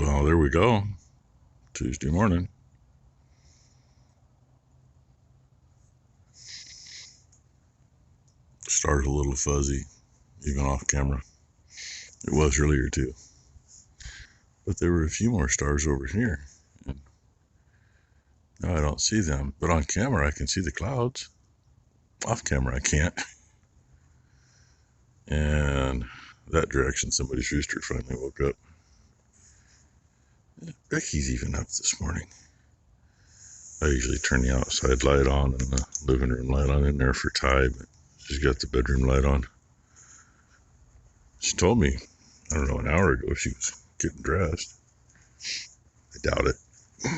Well, there we go. Tuesday morning. Stars a little fuzzy, even off camera. It was earlier too. But there were a few more stars over here. And now I don't see them. But on camera, I can see the clouds. Off camera, I can't. And that direction, somebody's rooster finally woke up. Becky's even up this morning. I usually turn the outside light on and the living room light on in there for Ty, but she's got the bedroom light on. She told me, I don't know, an hour ago she was getting dressed. I doubt it.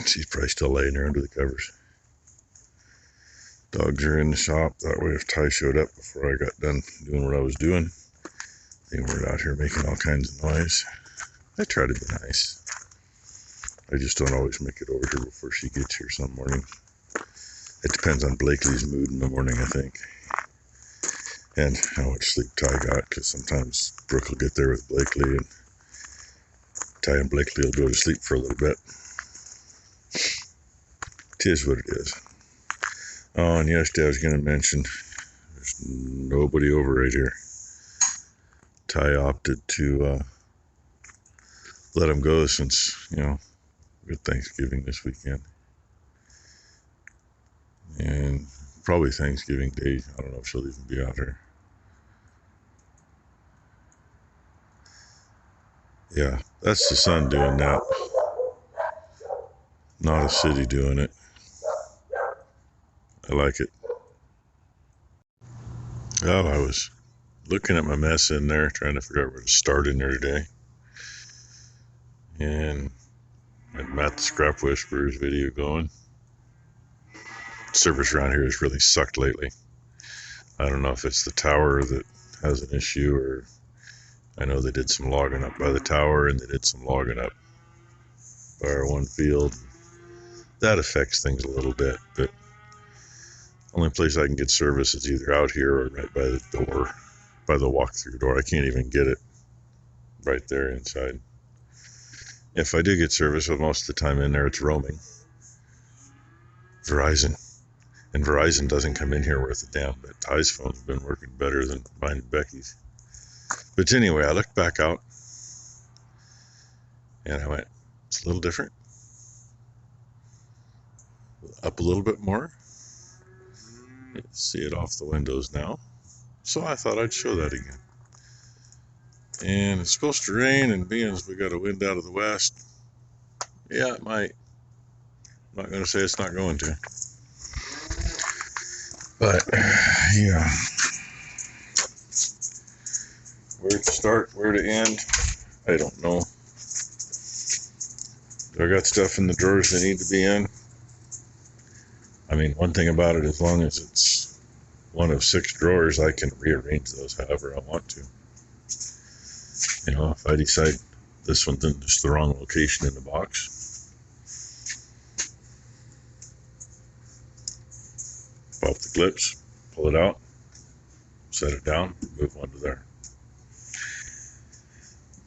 She's probably still laying there under the covers. Dogs are in the shop. That way if Ty showed up before I got done doing what I was doing, they weren't out here making all kinds of noise. I try to be nice. I just don't always make it over here before she gets here some morning. It depends on Blakely's mood in the morning, I think. And how much sleep Ty got, because sometimes Brooke will get there with Blakely and Ty and Blakely will go to sleep for a little bit. It is what it is. Oh, and yesterday I was going to mention, there's nobody over right here. Ty opted to let him go since, good Thanksgiving this weekend. And probably Thanksgiving Day. I don't know if she'll even be out here. Yeah, that's the sun doing that. Not a city doing it. I like it. Well, I was looking at my mess in there, trying to figure out where to start in there today. And I had Matt the Scrap Whisperers video going. Service around here has really sucked lately. I don't know if it's the tower that has an issue, or I know they did some logging up by the tower and they did some logging up by our one field. That affects things a little bit, but only place I can get service is either out here or right by the door, by the walk-through door. I can't even get it right there inside. If I do get service, well, most of the time in there it's roaming. Verizon. And Verizon doesn't come in here worth a damn bit. Ty's phone's been working better than mine and Becky's. But anyway, I looked back out and I went, it's a little different. Up a little bit more. See it off the windows now. So I thought I'd show that again. And it's supposed to rain, and being as we got a wind out of the west, yeah, it might. I'm not going to say it's not going to. But, yeah. Where to start, where to end, I don't know. I got stuff in the drawers that need to be in. I mean, one thing about it, as long as it's one of 6 drawers, I can rearrange those however I want to. If I decide this one's in just the wrong location in the box, pop the clips, pull it out, set it down, move on to there.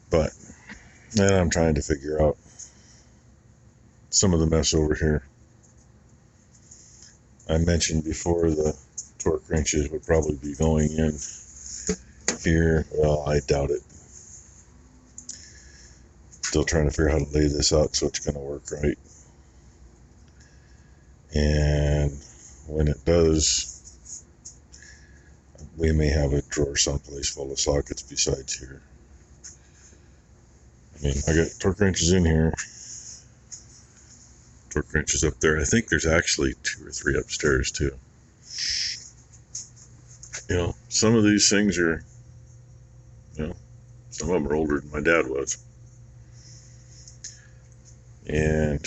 But then I'm trying to figure out some of the mess over here. I mentioned before the torque wrenches would probably be going in here. Well, I doubt it. Still trying to figure out how to lay this out so it's going to work right. And when it does, we may have a drawer someplace full of sockets besides here. I mean, I got torque wrenches in here, torque wrenches up there. I think there's actually 2 or 3 upstairs too. Some of these things are, some of them are older than my dad was. And,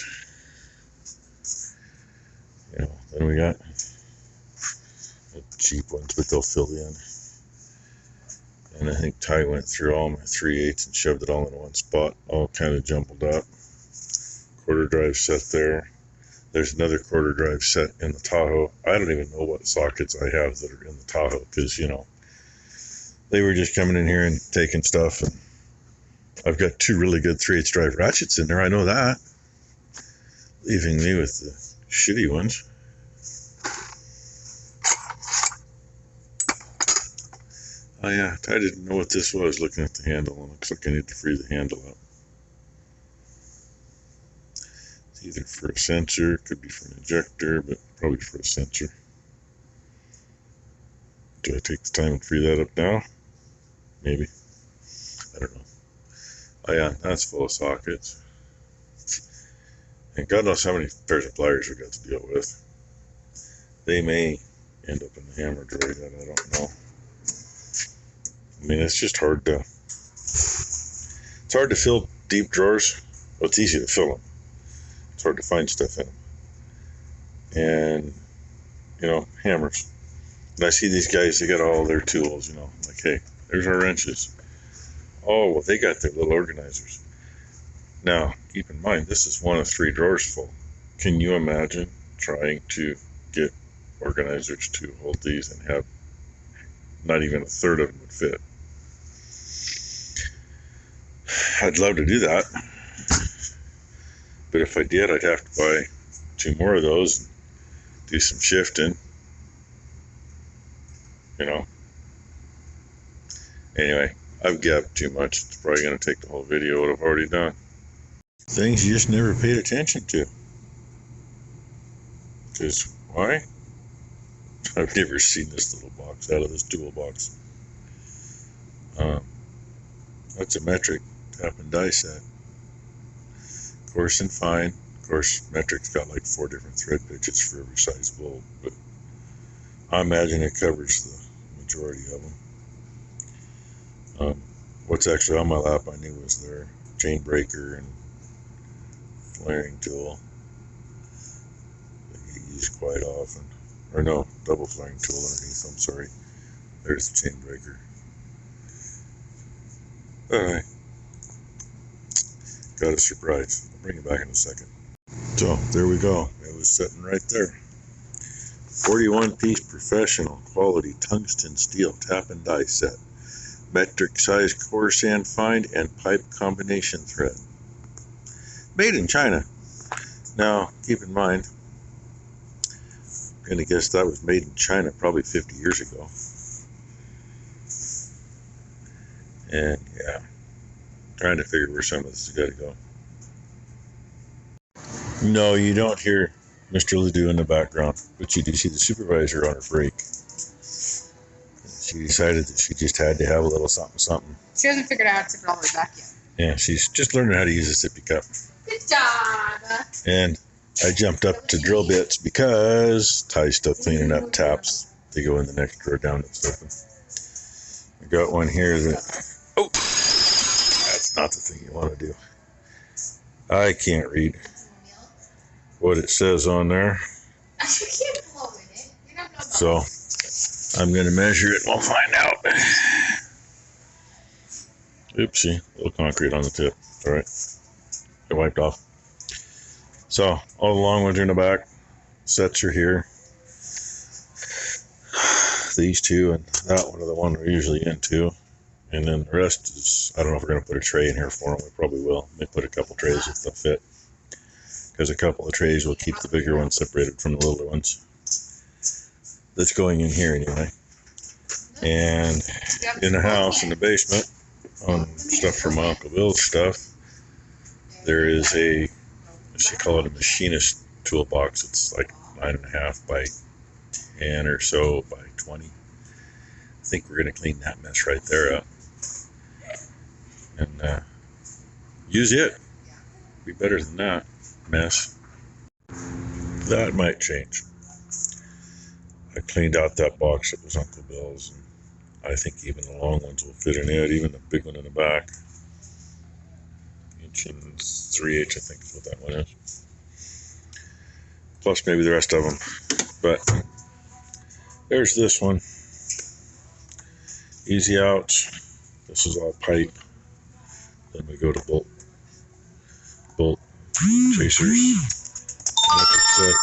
then we got the cheap ones, but they'll fill in. And I think Ty went through all my 3/8 and shoved it all in one spot, all kind of jumbled up. Quarter drive set there. There's another quarter drive set in the Tahoe. I don't even know what sockets I have that are in the Tahoe, because, they were just coming in here and taking stuff and I've got 2 really good 3/8 drive ratchets in there, I know that. Leaving me with the shitty ones. Oh yeah, I didn't know what this was looking at the handle. It looks like I need to free the handle up. It's either for a sensor, could be for an injector, but probably for a sensor. Do I take the time and free that up now? Maybe. I don't know. Oh yeah, that's full of sockets. And God knows how many pairs of pliers we got to deal with. They may end up in the hammer drawer yet, I don't know. I mean, it's just hard to... It's hard to fill deep drawers. Well, it's easy to fill them. It's hard to find stuff in them. And, you know, hammers. And I see these guys, they got all their tools, you know. Like, hey, there's our wrenches. Oh, well, they got their little organizers. Now, keep in mind, this is one of 3 drawers full. Can you imagine trying to get organizers to hold these and have not even a third of them would fit? I'd love to do that. But if I did, I'd have to buy 2 more of those and do some shifting. You know. Anyway, I've gabbed too much. It's probably going to take the whole video what I've already done. Things you just never paid attention to. Because why? I've never seen this little box out of this toolbox. That's a metric tap and die set. Coarse and fine. Of course, metric's got like 4 different thread pitches for every size bolt, but I imagine it covers the majority of them. What's actually on my lap I knew was their chain breaker and flaring tool that you use quite often. Or no, double flaring tool underneath, I'm sorry. There's the chain breaker. Alright. Got a surprise. I'll bring it back in a second. So, there we go. It was sitting right there. 41-piece professional quality tungsten steel tap and die set. Metric size coarse and fine and pipe combination thread. Made in China. Now, keep in mind, I'm going to guess that was made in China probably 50 years ago. And yeah, trying to figure where some of this has got to go. No, you don't hear Mr. Ledoux in the background, but you do see the supervisor on her break. She decided that she just had to have a little something. She hasn't figured out how to tip it all the way back yet. Yeah, she's just learning how to use a sippy cup. Good job. And I jumped up to drill bits because Ty's still cleaning up taps. They go in the next drawer down that's open. I got one here that... Oh! That's not the thing you want to do. I can't read what it says on there. So, I'm going to measure it and we'll find out. Oopsie, a little concrete on the tip. Alright. It wiped off. So, all the long ones are in the back. Sets are here. These 2 and that one are the one we're usually into. And then the rest is, I don't know if we're going to put a tray in here for them. We probably will. May put a couple trays if they'll fit. Because a couple of trays will keep the bigger ones separated from the littler ones. That's going in here anyway. And in the house, in the basement, on stuff from my Uncle Bill's stuff, there is a, she call it a machinist toolbox. It's like 9.5 by 10 or so by 20. I think we're going to clean that mess right there up. And use it. Be better than that mess. That might change. I cleaned out that box that was Uncle Bill's, and I think even the long ones will fit in it, even the big one in the back. 1 3/8, I think is what that one is. Plus maybe the rest of them. But there's this one. Easy outs. This is all pipe. Then we go to bolt chasers. Metric set.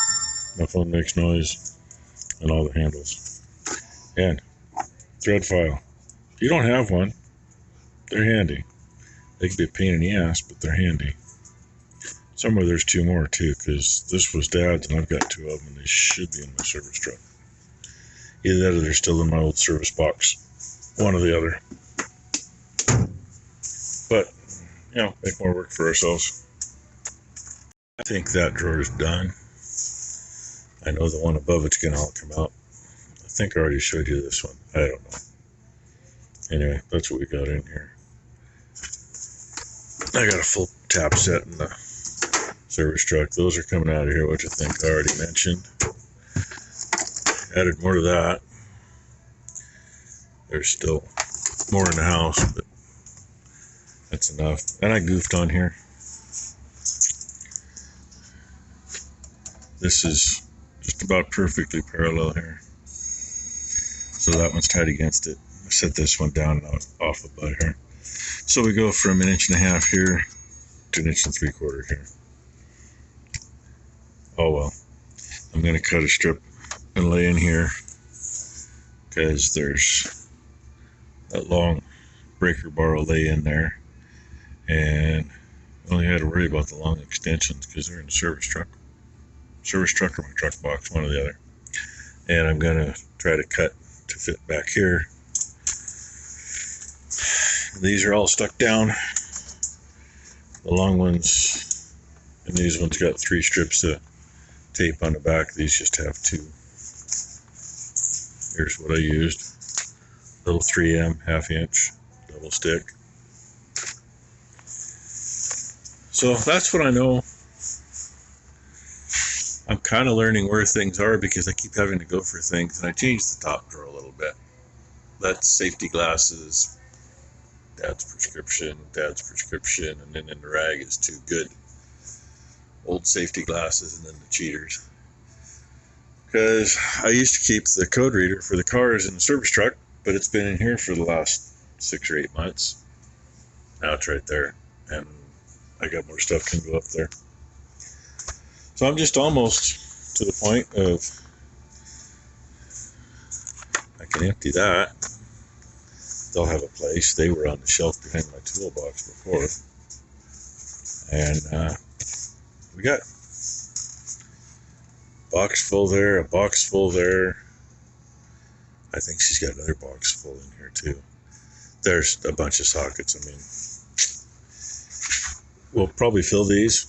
My phone makes noise. And all the handles. And thread file. If you don't have one, they're handy. They can be a pain in the ass, but they're handy. Somewhere there's two more too, because this was Dad's and I've got two of them, and they should be in my service truck. Either that or they're still in my old service box. One or the other. But, you know, make more work for ourselves. I think that drawer's done. I know the one above it's going to all come out. I think I already showed you this one. I don't know. Anyway, that's what we got in here. I got a full tap set in the service truck. Those are coming out of here, which I think I already mentioned. Added more to that. There's still more in the house, but that's enough. And I goofed on here. This is just about perfectly parallel here. So that one's tied against it. I set this one down off the butt here. So we go from 1.5 inches here to 1 3/4 here. Oh well. I'm going to cut a strip and lay in here because there's that long breaker bar will lay in there, and I only had to worry about the long extensions because they're in the service truck or my truck box, one or the other. And I'm going to try to cut to fit back here. These are all stuck down, the long ones, and these ones got 3 strips of tape on the back. These just have 2. Here's what I used. Little 3M 1/2 inch double stick. So that's what I know. I'm kind of learning where things are because I keep having to go for things, and I changed the top drawer a little bit. That's safety glasses, Dad's prescription, and then in the rag is 2 good old safety glasses, and then the cheaters. Because I used to keep the code reader for the cars in the service truck, but it's been in here for the last 6 or 8 months. Now it's right there, and I got more stuff can go up there. So I'm just almost to the point of I can empty that. They'll have a place. They were on the shelf behind my toolbox before. And we got a box full there, a box full there. I think she's got another box full in here too. There's a bunch of sockets. I mean, we'll probably fill these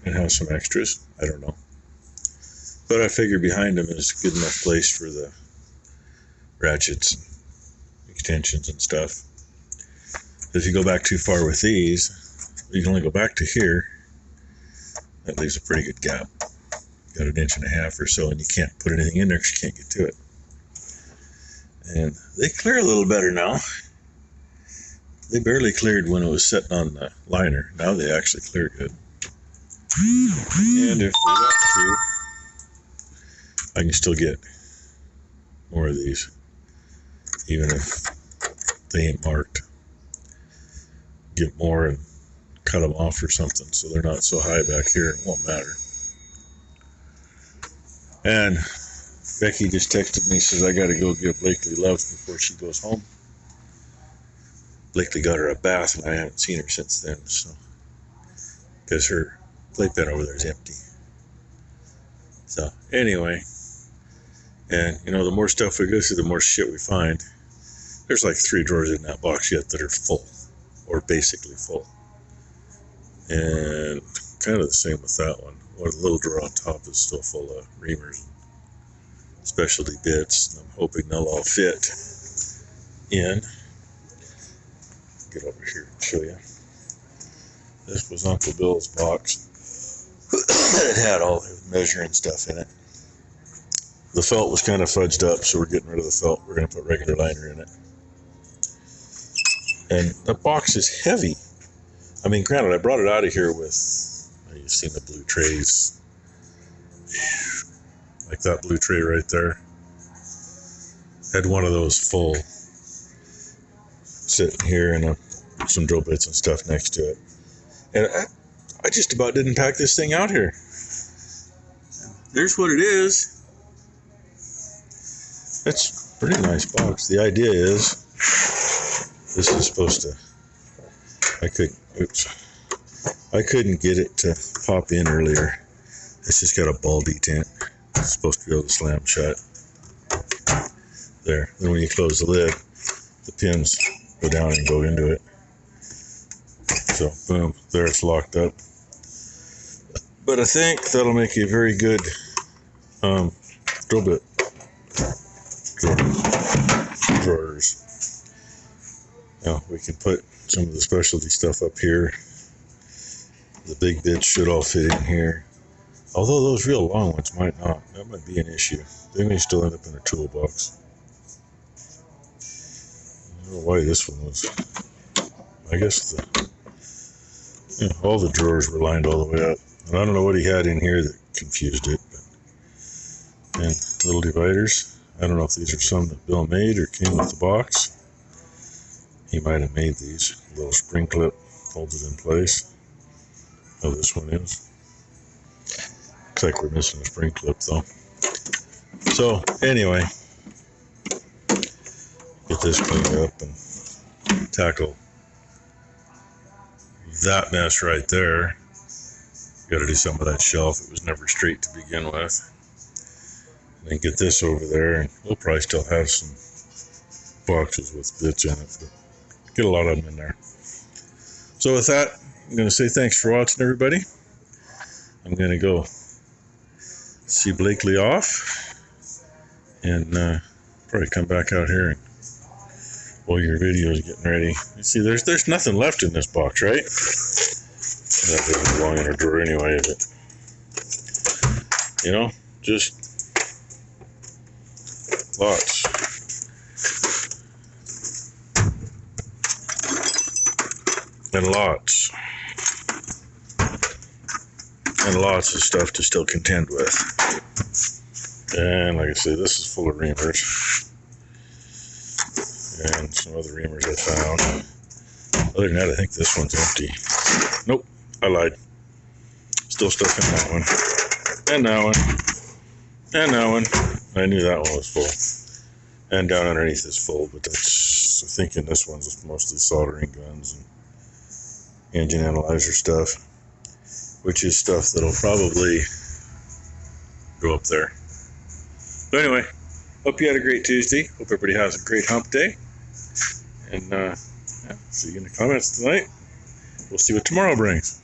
and have some extras. I don't know. But I figure behind them is a good enough place for the ratchets, extensions and stuff. If you go back too far with these, you can only go back to here. That leaves a pretty good gap. Got 1.5 inches or so, and you can't put anything in there because you can't get to it. And they clear a little better now. They barely cleared when it was sitting on the liner. Now they actually clear good. And if we want to, I can still get more of these, even if they ain't marked. Get more and cut them off or something so they're not so high back here. It won't matter. And Becky just texted me, says I got to go give Blakely love before she goes home. Blakely got her a bath, and I haven't seen her since then, so because her playpen over there is empty. So anyway, and you know, the more stuff we go through, the more shit we find. There's like 3 drawers in that box yet that are full, or basically full. And kind of the same with that one. One little drawer on top is still full of reamers and specialty bits, and I'm hoping they'll all fit in. Get over here and show you. This was Uncle Bill's box. It had all the measuring stuff in it. The felt was kind of fudged up, so we're getting rid of the felt. We're going to put regular liner in it. And the box is heavy. I mean, granted, I brought it out of here with, you've seen the blue trays. Like that blue tray right there. Had one of those full sitting here, and some drill bits and stuff next to it. And I just about didn't pack this thing out here. There's what it is. It's a pretty nice box. The idea is this is supposed to I couldn't get it to pop in earlier. It's just got a ball detent. It's supposed to be able to slam shut. There. Then when you close the lid, the pins go down and go into it. So, boom, there it's locked up. But I think that'll make a very good drill bit drawers. Now, we can put some of the specialty stuff up here. The big bits should all fit in here. Although those real long ones might not. That might be an issue. They may still end up in a toolbox. I don't know why this one was. I guess all the drawers were lined all the way up. And I don't know what he had in here that confused it. But, and little dividers. I don't know if these are some that Bill made or came with the box. He might have made these. A little spring clip holds it in place. Oh, this one is. Looks like we're missing a spring clip though. So anyway, get this cleaned up and tackle that mess right there. Got to do some of that shelf. It was never straight to begin with. And then get this over there, and we'll probably still have some boxes with bits in it, but get a lot of them in there. So with that, I'm going to say thanks for watching, everybody. I'm going to go see Blakely off and probably come back out here and while your video is getting ready. You see, there's nothing left in this box, right? That doesn't belong in a drawer anyway, is it? You know, just lots. And lots. And lots of stuff to still contend with. And like I say, this is full of reamers. And some other reamers I found. Other than that, I think this one's empty. Nope, I lied. Still stuff in that one. And that one. And that one. I knew that one was full. And down underneath is full, but that's, I'm thinking this one's mostly soldering guns and engine analyzer stuff, which is stuff that'll probably go up there. But anyway, hope you had a great Tuesday. Hope everybody has a great hump day. And see you in the comments tonight. We'll see what tomorrow brings.